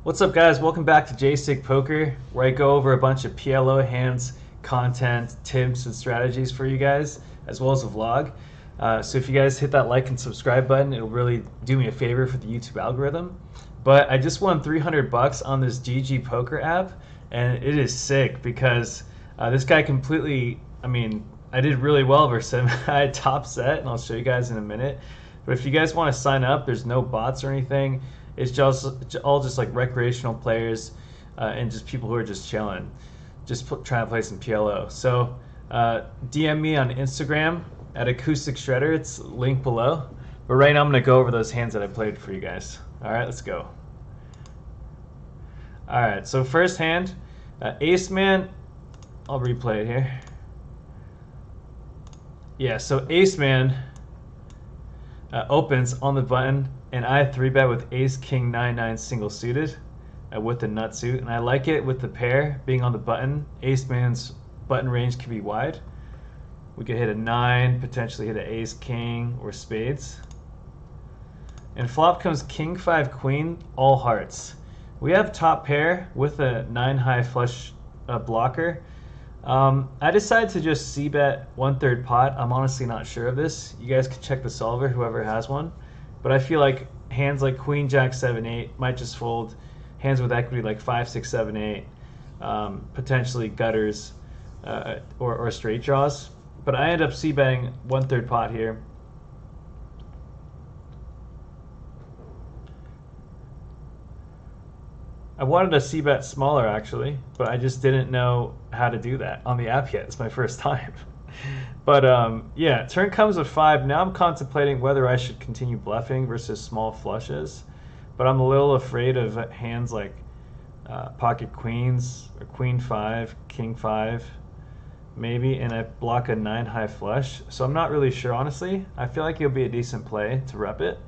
What's up, guys? Welcome back to J Poker, where I go over a bunch of PLO hands, content, tips, and strategies for you guys, as well as a vlog. So if you guys hit that like and subscribe button, it'll really do me a favor for the YouTube algorithm. But I just won 300 bucks on this GG Poker app, and it is sick because this guy completely, I did really well versus him. I had top set, and I'll show you guys in a minute. But if you guys want to sign up, there's no bots or anything. It's just all just like recreational players and just people who are just chilling, just trying to play some PLO. So DM me on Instagram at Acoustic Shredder. It's linked below. But right now I'm going to go over those hands that I played for you guys. All right, let's go. All right, so first hand, Ace Man. I'll replay it here. Yeah, so Ace Man opens on the button, and I 3-bet with Ace King 9-9 single suited with the nut suit, and I like it with the pair being on the button. Ace Man's button range can be wide. We could hit a 9, potentially hit an Ace King or spades. And flop comes King 5 Queen, all hearts. We have top pair with a 9 high flush blocker. I decided to just c-bet 1/3 pot. I'm honestly not sure of this. You guys can check the solver, whoever has one. But I feel like hands like Queen Jack 7-8 might just fold. Hands with equity like 5 6 7 8, potentially gutters or straight draws. But I end up c-betting 1/3 pot here. I wanted to c-bet smaller actually, but I just didn't know how to do that on the app yet. It's my first time. But yeah, turn comes with 5. Now I'm contemplating whether I should continue bluffing versus small flushes, but I'm a little afraid of hands like pocket queens or Queen 5, King 5 maybe, and I block a 9 high flush. So I'm not really sure, honestly. I feel like it'll be a decent play to rep it,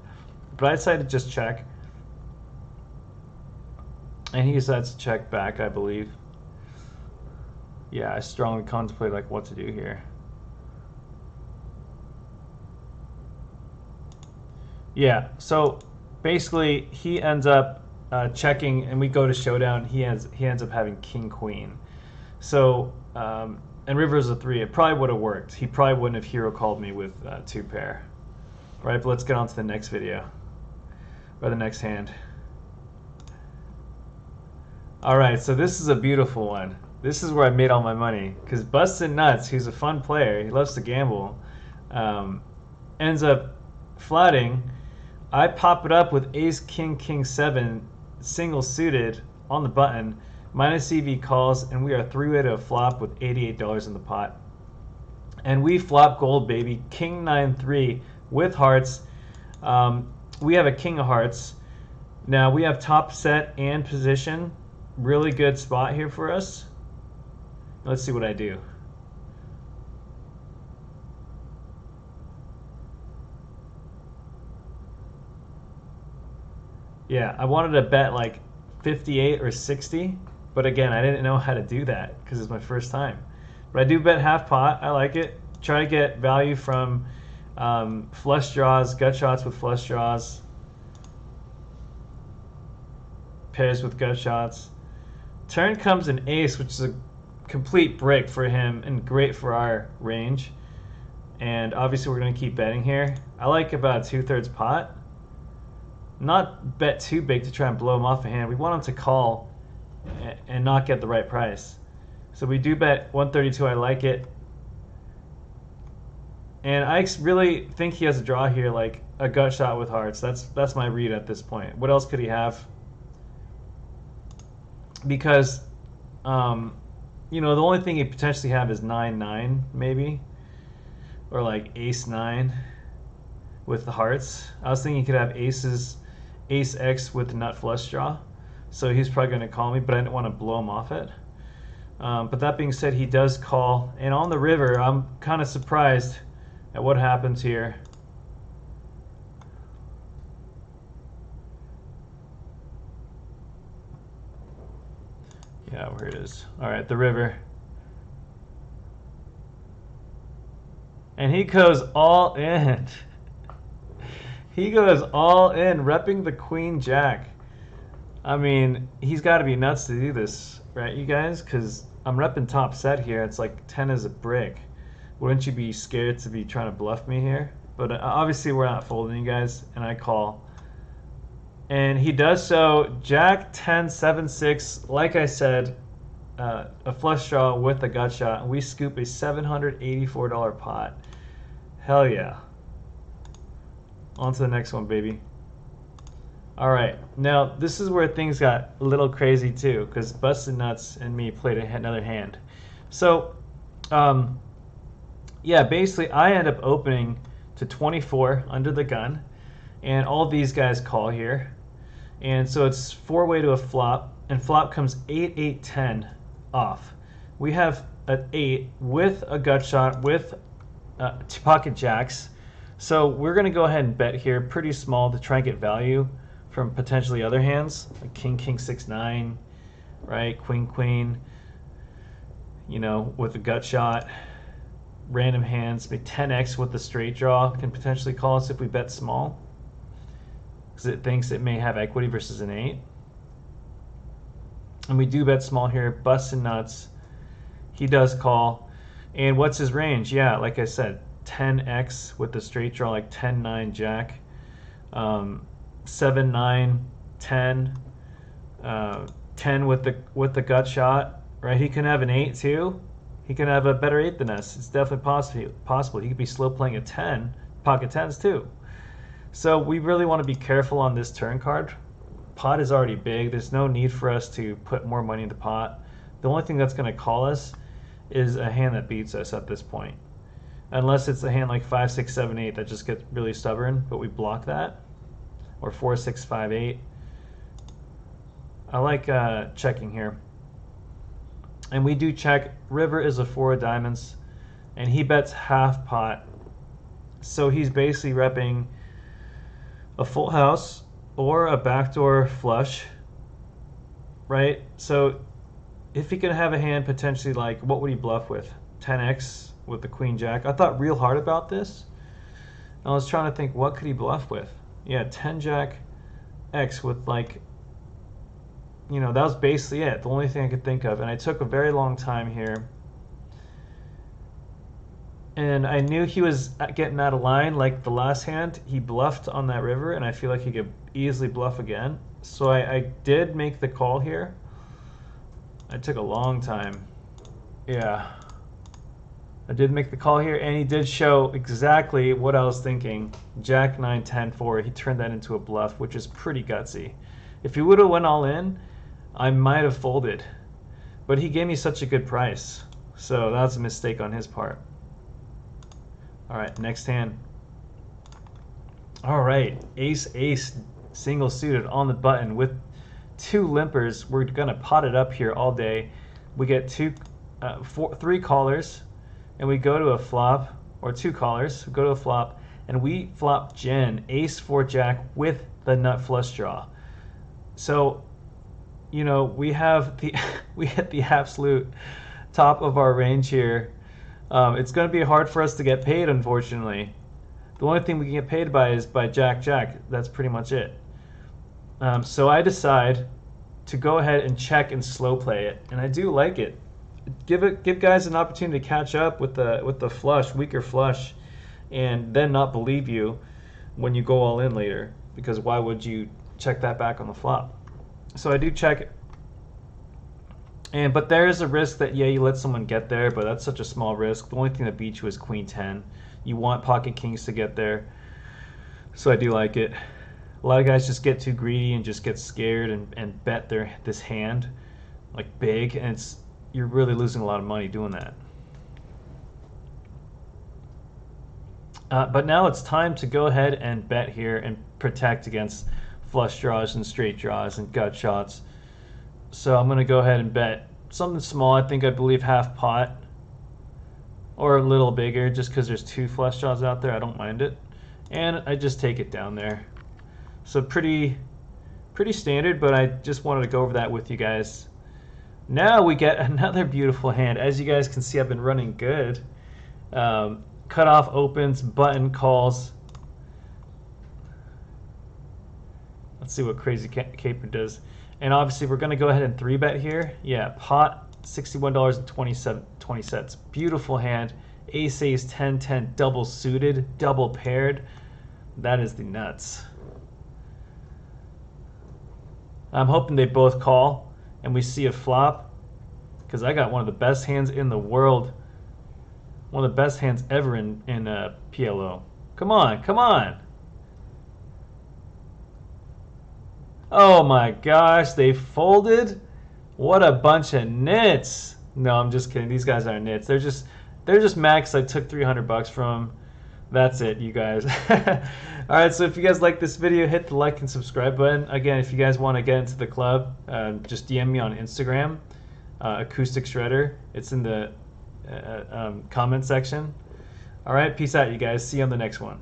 but I decided to just check. And he decides to check back, I believe. Yeah, I strongly contemplate like what to do here. Yeah, so basically he ends up checking, and we go to showdown. He ends up having King Queen. So and river's a 3. It probably would have worked. He probably wouldn't have hero called me with 2 pair. All right, but let's get on to the next video or the next hand. All right, so this is a beautiful one. This is where I made all my money because Bustin' Nuts, who's a fun player, he loves to gamble, ends up flatting. I pop it up with Ace King King 7 single suited on the button, minus EV calls, and we are 3-way to a flop with $88 in the pot. And we flop gold, baby. King 9-3 with hearts. We have a King of Hearts. Now we have top set and position. Really good spot here for us. Let's see what I do. Yeah, I wanted to bet like 58 or 60, but again, I didn't know how to do that because it's my first time. But I do bet half pot. I like it. Try to get value from flush draws, gut shots with flush draws, pairs with gut shots. Turn comes an ace, which is a complete brick for him and great for our range. And obviously we're going to keep betting here. I like about 2/3 pot. Not bet too big to try and blow him off a hand. We want him to call and not get the right price. So we do bet 132. I like it. And I really think he has a draw here, like a gut shot with hearts. That's my read at this point. What else could he have? Because, you know, the only thing he potentially have is 9-9 maybe, or like Ace 9 with the hearts. I was thinking he could have aces, Ace X with the nut flush draw. So he's probably going to call me, but I didn't want to blow him off it. But that being said, he does call. And on the river, I'm kind of surprised at what happens here. Yeah, where it is. All right, the river. And he goes all in. He goes all in, repping the Queen Jack. I mean, he's got to be nuts to do this, right, you guys? Because I'm repping top set here. It's like 10 as a brick. Wouldn't you be scared to be trying to bluff me here? But obviously we're not folding, you guys, and I call. And he does so. Jack 10, 7, 6. Like I said, a flush draw with a gut shot. And we scoop a $784 pot. Hell yeah. On to the next one, baby. All right, now this is where things got a little crazy too, because Busted Nuts and me played another hand. So, yeah, basically I end up opening to 24 under the gun, and all these guys call here, and so it's 4-way to a flop, and flop comes 8, 8, 10 off. We have an 8 with a gut shot with pocket jacks, so we're gonna go ahead and bet here pretty small to try and get value from potentially other hands, like king, king, 6, 9, right? Queen, queen, you know, with a gut shot. Random hands, maybe 10x with the straight draw can potentially call us if we bet small, because it thinks it may have equity versus an 8. And we do bet small here, busting nuts. He does call. And what's his range? Yeah, like I said, 10x with the straight draw, like 10, 9, jack. 7, 9, 10, 10 with the gut shot, right? He can have an 8 too. He can have a better 8 than us. It's definitely possible. He could be slow playing a 10, pocket 10s too. So we really want to be careful on this turn card. Pot is already big. There's no need for us to put more money in the pot. The only thing that's going to call us is a hand that beats us at this point. Unless it's a hand like 5, 6, 7, 8 that just gets really stubborn, but we block that. Or 4, 6, 5, 8. I like checking here. And we do check. River is a 4 of diamonds, and he bets half pot. So he's basically repping a full house or a backdoor flush, right? So if he could have a hand potentially like, what would he bluff with? 10x with the queen jack. I thought real hard about this. I was trying to think, what could he bluff with? Yeah, 10 jack X with like, you know, that was basically it. The only thing I could think of. And I took a very long time here. And I knew he was getting out of line. Like the last hand, he bluffed on that river, and I feel like he could easily bluff again. So I did make the call here. I took a long time. Yeah. I did make the call here, and he did show exactly what I was thinking. Jack 9, 10, 4. He turned that into a bluff, which is pretty gutsy. If he would have went all in, I might have folded. But he gave me such a good price. So that was a mistake on his part. All right, next hand. All right, ace, ace, single suited on the button with 2 limpers. We're going to pot it up here all day. We get 3 callers. And we go to a flop, or 2 callers, we go to a flop, and we flop Jen, ace 4 jack with the nut flush draw. So, you know, we have the we hit the absolute top of our range here. It's going to be hard for us to get paid, unfortunately. The only thing we can get paid by is by jack jack. That's pretty much it. So I decide to go ahead and check and slow play it, and I do like it. Give guys an opportunity to catch up with the flush, weaker flush, and then not believe you when you go all in later, because why would you check that back on the flop? So I do check it. But there is a risk that, yeah, you let someone get there, but that's such a small risk. The only thing that beats you is queen 10. You want pocket kings to get there. So I do like it. A lot of guys just get too greedy and just get scared and bet this hand like big, and you're really losing a lot of money doing that. But now it's time to go ahead and bet here and protect against flush draws and straight draws and gut shots. So I'm going to go ahead and bet something small. I believe half pot or a little bigger, just because there's 2 flush draws out there. I don't mind it. And I just take it down there. So pretty standard, but I just wanted to go over that with you guys. Now we get another beautiful hand. As you guys can see, I've been running good. Cutoff opens, button calls. Let's see what Crazy Caper does. And obviously we're going to go ahead and 3-bet here. Yeah, pot $61.20. Beautiful hand. Ace, ace, 10, 10, double suited, double paired. That is the nuts. I'm hoping they both call and we see a flop, because I got one of the best hands in the world. One of the best hands ever in PLO. Come on, come on. Oh my gosh, they folded? What a bunch of nits. No, I'm just kidding. These guys aren't nits. They're just mad because I took $300 from them. That's it, you guys. Alright, so if you guys like this video, hit the like and subscribe button. Again, if you guys want to get into the club, just DM me on Instagram, Acoustic Shredder. It's in the comment section. Alright, peace out, you guys. See you on the next one.